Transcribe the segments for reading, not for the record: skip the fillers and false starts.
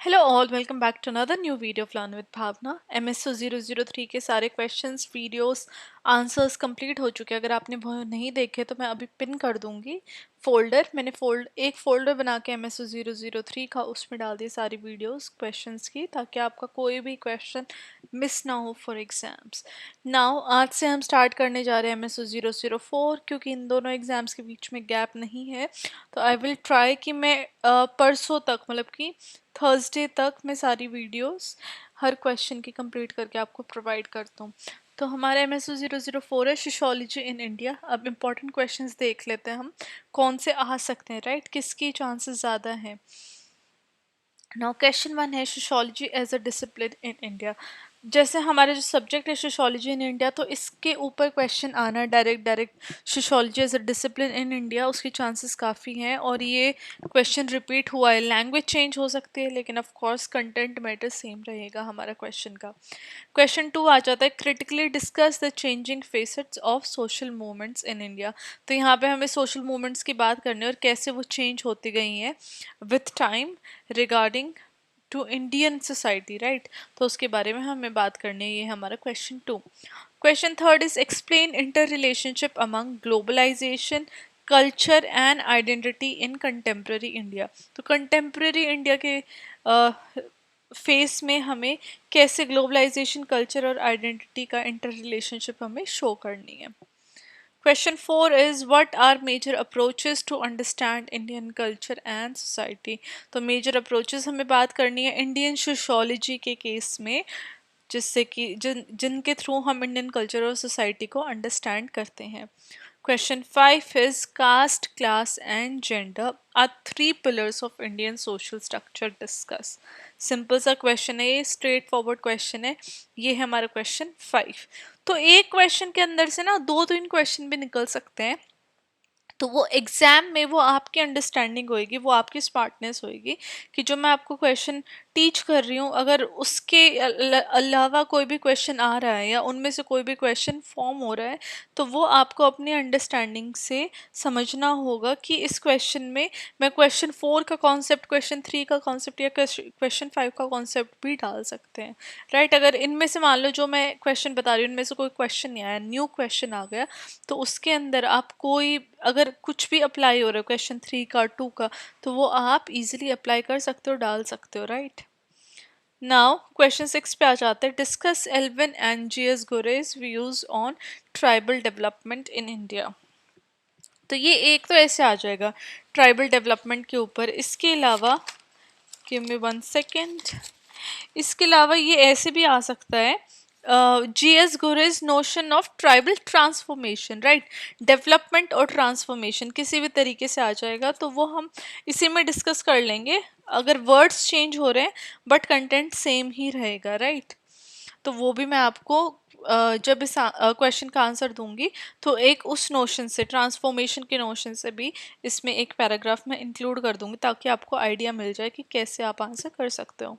Hello all, welcome back to another new video of learn with Bhavna. MSO 003 के सारे questions, videos, answers complete हो चुके हैं। अगर आपने वो नहीं देखे तो मैं अभी पिन कर दूंगी फोल्डर। मैंने एक फोल्डर बना के MSO 003 का उसमें डाल दिए सारी वीडियोस क्वेश्चंस की, ताकि आपका कोई भी क्वेश्चन मिस ना हो फॉर एग्जाम्स। नाउ आज से हम स्टार्ट करने जा रहे हैं MSO 004, क्योंकि इन दोनों एग्जाम्स के बीच में गैप नहीं है। तो आई विल ट्राई कि मैं परसों तक, मतलब कि थर्सडे तक, मैं सारी वीडियोस हर क्वेश्चन की कंप्लीट करके आपको प्रोवाइड करता हूँ। तो हमारा MSO 004 है सोशियोलॉजी इन इंडिया। अब इम्पोर्टेंट क्वेश्चंस देख लेते हैं हम कौन से आ सकते हैं, राइट, किसकी चांसेस ज़्यादा हैं। नाउ क्वेश्चन 1 है sociology as a discipline in India. जैसे हमारा जो सब्जेक्ट है सोशियोलॉजी इन इंडिया, तो इसके ऊपर क्वेश्चन आना direct sociology as a discipline in India, उसकी चांसेस काफ़ी हैं। और ये क्वेश्चन रिपीट हुआ है, लैंग्वेज चेंज हो सकती है लेकिन of course content matter same रहेगा हमारा क्वेश्चन का। क्वेश्चन 2 आ जाता है critically discuss the changing facets of social movements in India. तो यहाँ पे हमें सोशल मूवमेंट्स की बात करनी है और कैसे वो चेंज होती गई हैं with time regarding to Indian society, right. तो उसके बारे में हमें बात करनी है, ये हमारा क्वेश्चन 2। क्वेश्चन 3 is explain interrelationship among globalisation, culture and identity in contemporary India. तो कंटेम्प्रेरी इंडिया के फेस में हमें कैसे ग्लोबलाइजेशन, कल्चर और आइडेंटिटी का इंटर रिलेशनशिप हमें शो करनी है। Question 4 is what are major approaches to understand Indian culture and society. तो मेजर अप्रोचेस हमें बात करनी है इंडियन सोशियोलॉजी के केस में, जिससे कि जिनके थ्रू हम इंडियन कल्चर और सोसाइटी को अंडरस्टैंड करते हैं। Question 5 is caste, class and gender are three pillars of Indian social structure discuss. Simple सा क्वेश्चन है, ये स्ट्रेट फॉरवर्ड क्वेश्चन है। ये है हमारा क्वेश्चन 5। तो एक क्वेश्चन के अंदर से ना दो तीन क्वेश्चन भी निकल सकते हैं। तो वो एग्जाम में वो आपकी अंडरस्टैंडिंग होएगी, वो आपकी स्मार्टनेस होएगी कि जो मैं आपको क्वेश्चन टीच कर रही हूँ, अगर उसके अलावा कोई भी क्वेश्चन आ रहा है या उनमें से कोई भी क्वेश्चन फॉर्म हो रहा है, तो वो आपको अपनी अंडरस्टैंडिंग से समझना होगा कि इस क्वेश्चन में मैं क्वेश्चन 4 का कॉन्सेप्ट, क्वेश्चन 3 का कॉन्सेप्ट या क्वेश्चन 5 का कॉन्सेप्ट भी डाल सकते हैं, राइट। अगर इनमें से मान लो जो मैं क्वेश्चन बता रही हूँ इनमें से कोई क्वेश्चन नहीं आया, न्यू क्वेश्चन आ गया, तो उसके अंदर आप कोई अगर कुछ भी अप्लाई हो रहा है क्वेश्चन 3 का, 2 का, तो वो आप इजीली अप्लाई कर सकते हो, डाल सकते हो, राइट। नाउ क्वेश्चन 6 पे आ जाते हैं discuss Elwin and GS Ghurye's views on tribal development in India. तो ये एक तो ऐसे आ जाएगा ट्राइबल डेवलपमेंट के ऊपर। इसके अलावा गिव मी 1 सेकेंड, इसके अलावा ये ऐसे भी आ सकता है GS Ghurye's notion of tribal transformation, right. Development और ट्रांसफॉर्मेशन किसी भी तरीके से आ जाएगा, तो वो हम इसी में डिस्कस कर लेंगे। अगर वर्ड्स चेंज हो रहे हैं बट कंटेंट सेम ही रहेगा, राइट। तो वो भी मैं आपको जब इस क्वेश्चन का आंसर दूंगी तो एक उस नोशन से, ट्रांसफॉर्मेशन के नोशन से भी इसमें एक पैराग्राफ में इंक्लूड कर दूंगी, ताकि आपको आइडिया मिल जाए कि कैसे आप आंसर कर सकते हो।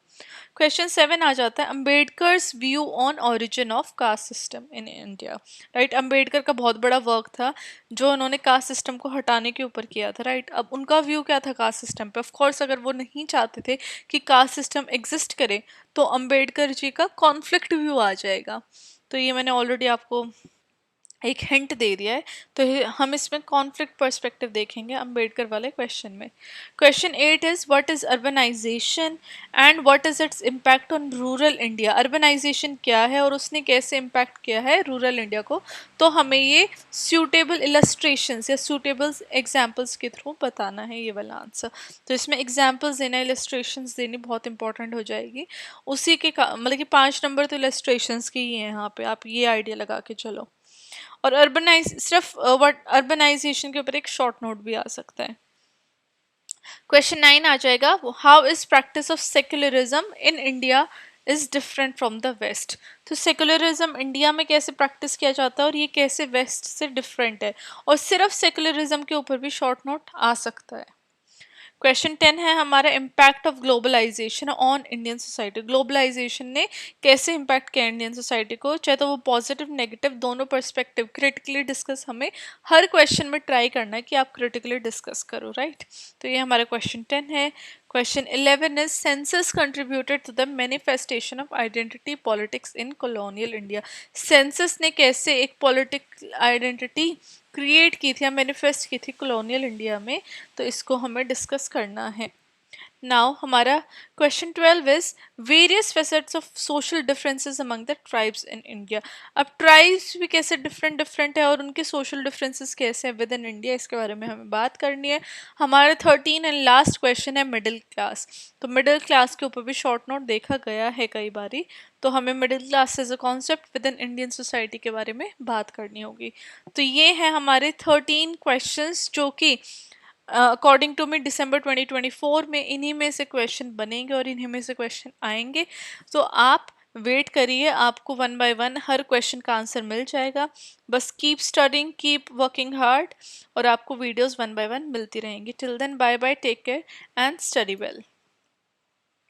क्वेश्चन 7 आ जाता है Ambedkar's view on origin of caste system in India, right. Ambedkar का बहुत बड़ा वर्क था जो उन्होंने कास्ट सिस्टम को हटाने के ऊपर किया था, राइट। अब उनका व्यू क्या था कास्ट सिस्टम पे? ऑफ कोर्स अगर वो नहीं चाहते थे कि कास्ट सिस्टम एग्जिस्ट करे, तो अम्बेडकर जी का कॉन्फ्लिक्ट व्यू आ जाएगा। तो ये मैंने ऑलरेडी आपको एक हिंट दे दिया है। तो हम इसमें कॉन्फ्लिक्ट पर्सपेक्टिव देखेंगे अम्बेडकर वाले क्वेश्चन में। Question 8 is what is urbanisation and what is its impact on rural India. Urbanisation क्या है और उसने कैसे इम्पैक्ट किया है रूरल इंडिया को, तो हमें ये सूटेबल इलस्ट्रेशंस या सूटेबल एग्जाम्पल्स के थ्रू बताना है ये वाला आंसर। तो इसमें एग्जाम्पल्स देना, इलस्ट्रेशंस देनी बहुत इंपॉर्टेंट हो जाएगी। उसी के मतलब कि 5 नंबर तो इलस्ट्रेशंस के ही हैं यहाँ पे, आप ये आइडिया लगा के चलो। और सिर्फ अर्बनाइजेशन के ऊपर एक शॉर्ट नोट भी आ सकता है। क्वेश्चन 9 आ जाएगा how is practice of secularism in India is different from the West. तो सेक्युलरिज्म इंडिया में कैसे प्रैक्टिस किया जाता है और ये कैसे वेस्ट से डिफरेंट है, और सिर्फ सेक्युलरिज्म के ऊपर भी शॉर्ट नोट आ सकता है। क्वेश्चन 10 है हमारा impact of globalisation on Indian society. Globalisation ने कैसे इम्पैक्ट किया इंडियन सोसाइटी को, चाहे तो वो पॉजिटिव नेगेटिव दोनों पर्सपेक्टिव क्रिटिकली डिस्कस, हमें हर क्वेश्चन में ट्राई करना है कि आप क्रिटिकली डिस्कस करो, राइट। तो ये हमारा क्वेश्चन 10 है। Question 11 is census contributed to the manifestation of identity politics in colonial India. Census ने कैसे एक political identity create की थी या manifest की थी colonial India में, तो इसको हमें discuss करना है. Now हमारा question 12 is various facets of social differences among the tribes in India. अब tribes भी कैसे different है और उनके social differences कैसे हैं within India, इसके बारे में हमें बात करनी है. हमारा 13 and last question है middle class. तो middle class के ऊपर भी short note देखा गया है कई बारी, तो हमें middle class as a concept within Indian society के बारे में बात करनी होगी. तो ये है हमारे 13 questions जो कि अकॉर्डिंग टू मी दिसंबर 2024 में इन्हीं में से क्वेश्चन बनेंगे और इन्हीं में से क्वेश्चन आएंगे. तो आप वेट करिए, आपको वन बाय वन हर क्वेश्चन का आंसर मिल जाएगा. बस keep studying, keep working hard और आपको वीडियोस वन बाय वन मिलती रहेंगी. Till then bye bye, take care and study well.